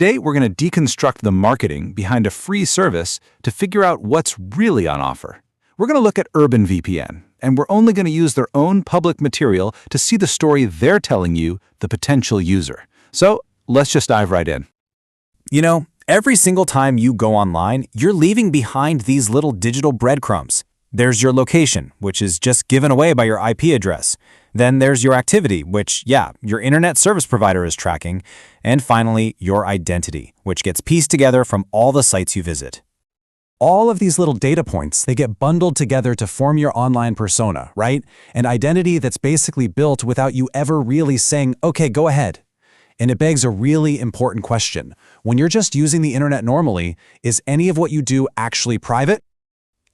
Today, we're going to deconstruct the marketing behind a free service to figure out what's really on offer. We're going to look at Urban VPN, and we're only going to use their own public material to see the story they're telling you, the potential user. So let's just dive right in. You know, every single time you go online, you're leaving behind these little digital breadcrumbs. There's your location, which is just given away by your IP address. Then there's your activity, which, your internet service provider is tracking. And finally, your identity, which gets pieced together from all the sites you visit. All of these little data points, they get bundled together to form your online persona, right? An identity that's basically built without you ever really saying, okay, go ahead. And it begs a really important question. When you're just using the internet normally, is any of what you do actually private?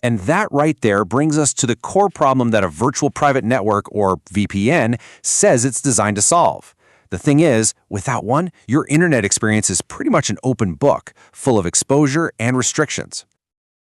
And that right there brings us to the core problem that a virtual private network, or VPN, says it's designed to solve. The thing is, without one, your internet experience is pretty much an open book, full of exposure and restrictions.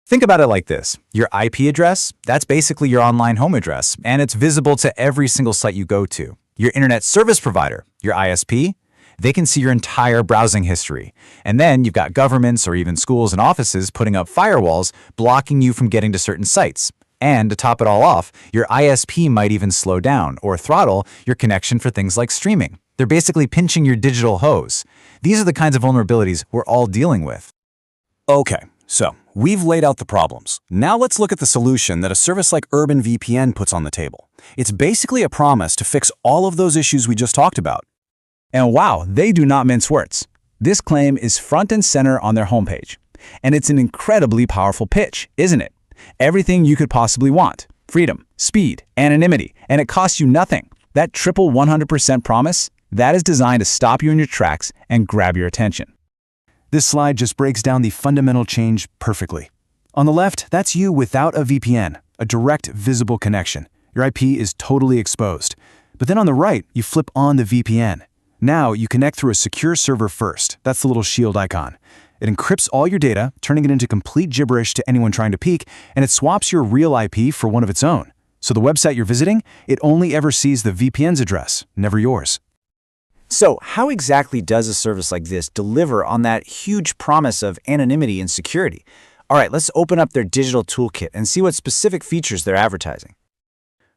Think about it like this. Your IP address, that's basically your online home address, and it's visible to every single site you go to. Your internet service provider, your ISP, they can see your entire browsing history. And then you've got governments or even schools and offices putting up firewalls, blocking you from getting to certain sites. And to top it all off, your ISP might even slow down or throttle your connection for things like streaming. They're basically pinching your digital hose. These are the kinds of vulnerabilities we're all dealing with. Okay, so we've laid out the problems. Now let's look at the solution that a service like Urban VPN puts on the table. It's basically a promise to fix all of those issues we just talked about. And wow, they do not mince words. This claim is front and center on their homepage. And it's an incredibly powerful pitch, isn't it? Everything you could possibly want. Freedom, speed, anonymity, and it costs you nothing. That triple 100% promise, that is designed to stop you in your tracks and grab your attention. This slide just breaks down the fundamental change perfectly. On the left, that's you without a VPN, a direct visible connection. Your IP is totally exposed. But then on the right, you flip on the VPN. Now you connect through a secure server first. That's the little shield icon. It encrypts all your data, turning it into complete gibberish to anyone trying to peek, and it swaps your real IP for one of its own. So the website you're visiting, it only ever sees the VPN's address, never yours. So how exactly does a service like this deliver on that huge promise of anonymity and security? All right, let's open up their digital toolkit and see what specific features they're advertising.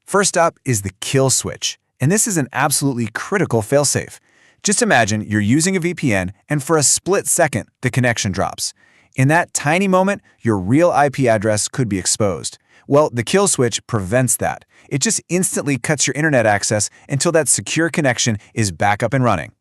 First up is the kill switch, and this is an absolutely critical failsafe. Just imagine you're using a VPN, and for a split second, the connection drops. In that tiny moment, your real IP address could be exposed. Well, the kill switch prevents that. It just instantly cuts your internet access until that secure connection is back up and running.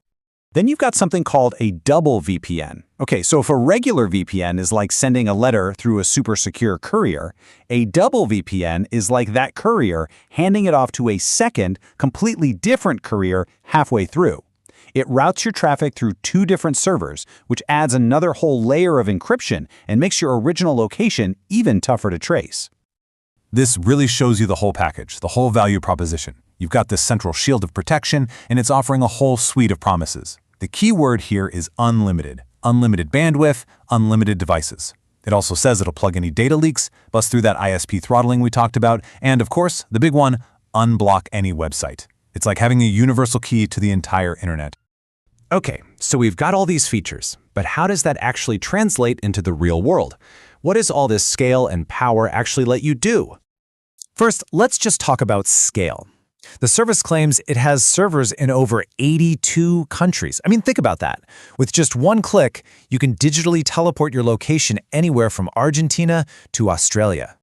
Then you've got something called a double VPN. Okay, so if a regular VPN is like sending a letter through a super secure courier, a double VPN is like that courier handing it off to a second, completely different courier halfway through. It routes your traffic through two different servers, which adds another whole layer of encryption and makes your original location even tougher to trace. This really shows you the whole package, the whole value proposition. You've got this central shield of protection, and it's offering a whole suite of promises. The key word here is unlimited. Unlimited bandwidth, unlimited devices. It also says it'll plug any data leaks, bust through that ISP throttling we talked about, and of course, the big one, unblock any website. It's like having a universal key to the entire internet. Okay, so we've got all these features, but how does that actually translate into the real world? What does all this scale and power actually let you do? First, let's just talk about scale. The service claims it has servers in over 82 countries. I mean, think about that. With just one click, you can digitally teleport your location anywhere from Argentina to Australia.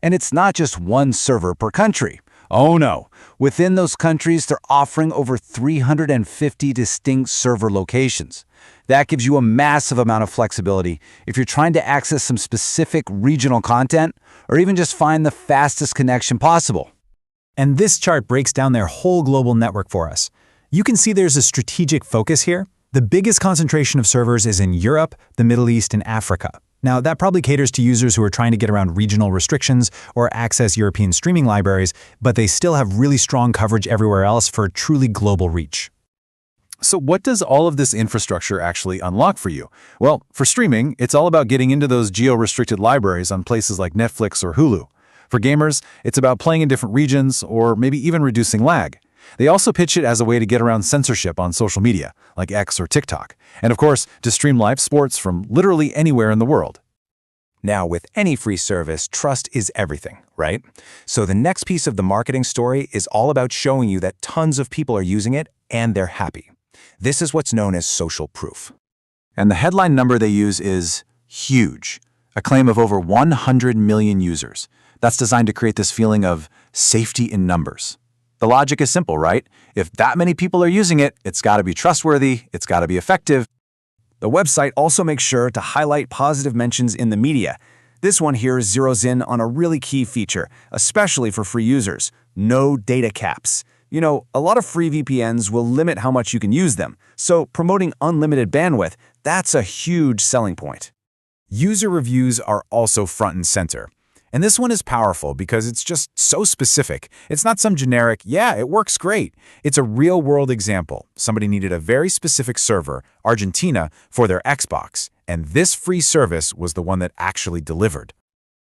And it's not just one server per country. Oh no, within those countries, they're offering over 350 distinct server locations. That gives you a massive amount of flexibility if you're trying to access some specific regional content or even just find the fastest connection possible. And this chart breaks down their whole global network for us. You can see there's a strategic focus here. The biggest concentration of servers is in Europe, the Middle East, and Africa. Now, that probably caters to users who are trying to get around regional restrictions or access European streaming libraries, but they still have really strong coverage everywhere else for truly global reach. So what does all of this infrastructure actually unlock for you? Well, for streaming, it's all about getting into those geo-restricted libraries on places like Netflix or Hulu. For gamers, it's about playing in different regions or maybe even reducing lag. They also pitch it as a way to get around censorship on social media, like X or TikTok, and of course, to stream live sports from literally anywhere in the world. Now, with any free service, trust is everything, right? So the next piece of the marketing story is all about showing you that tons of people are using it and they're happy. This is what's known as social proof. And the headline number they use is huge, a claim of over 100 million users. That's designed to create this feeling of safety in numbers. The logic is simple, right? If that many people are using it, it's got to be trustworthy, it's got to be effective. The website also makes sure to highlight positive mentions in the media. This one here zeroes in on a really key feature, especially for free users: no data caps. You know, a lot of free VPNs will limit how much you can use them, so promoting unlimited bandwidth, that's a huge selling point. User reviews are also front and center. And this one is powerful because it's just so specific. It's not some generic, yeah, it works great. It's a real-world example. Somebody needed a very specific server, Argentina, for their Xbox, and this free service was the one that actually delivered.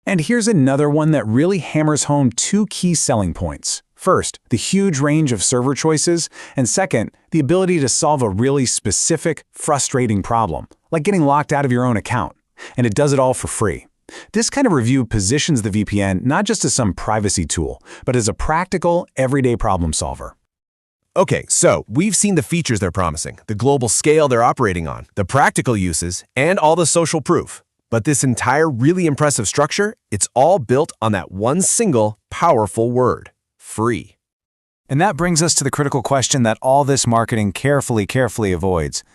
And here's another one that really hammers home two key selling points. First, the huge range of server choices, and second, the ability to solve a really specific, frustrating problem, like getting locked out of your own account. And it does it all for free. This kind of review positions the VPN not just as some privacy tool, but as a practical, everyday problem solver. Okay, so we've seen the features they're promising, the global scale they're operating on, the practical uses, and all the social proof. But this entire really impressive structure, it's all built on that one single, powerful word: free. And that brings us to the critical question that all this marketing carefully avoids.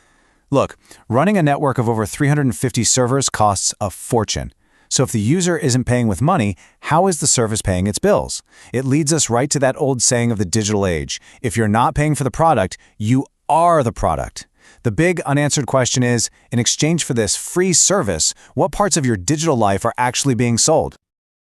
Look, running a network of over 350 servers costs a fortune. So if the user isn't paying with money, how is the service paying its bills? It leads us right to that old saying of the digital age: if you're not paying for the product, you are the product. The big unanswered question is, in exchange for this free service, what parts of your digital life are actually being sold?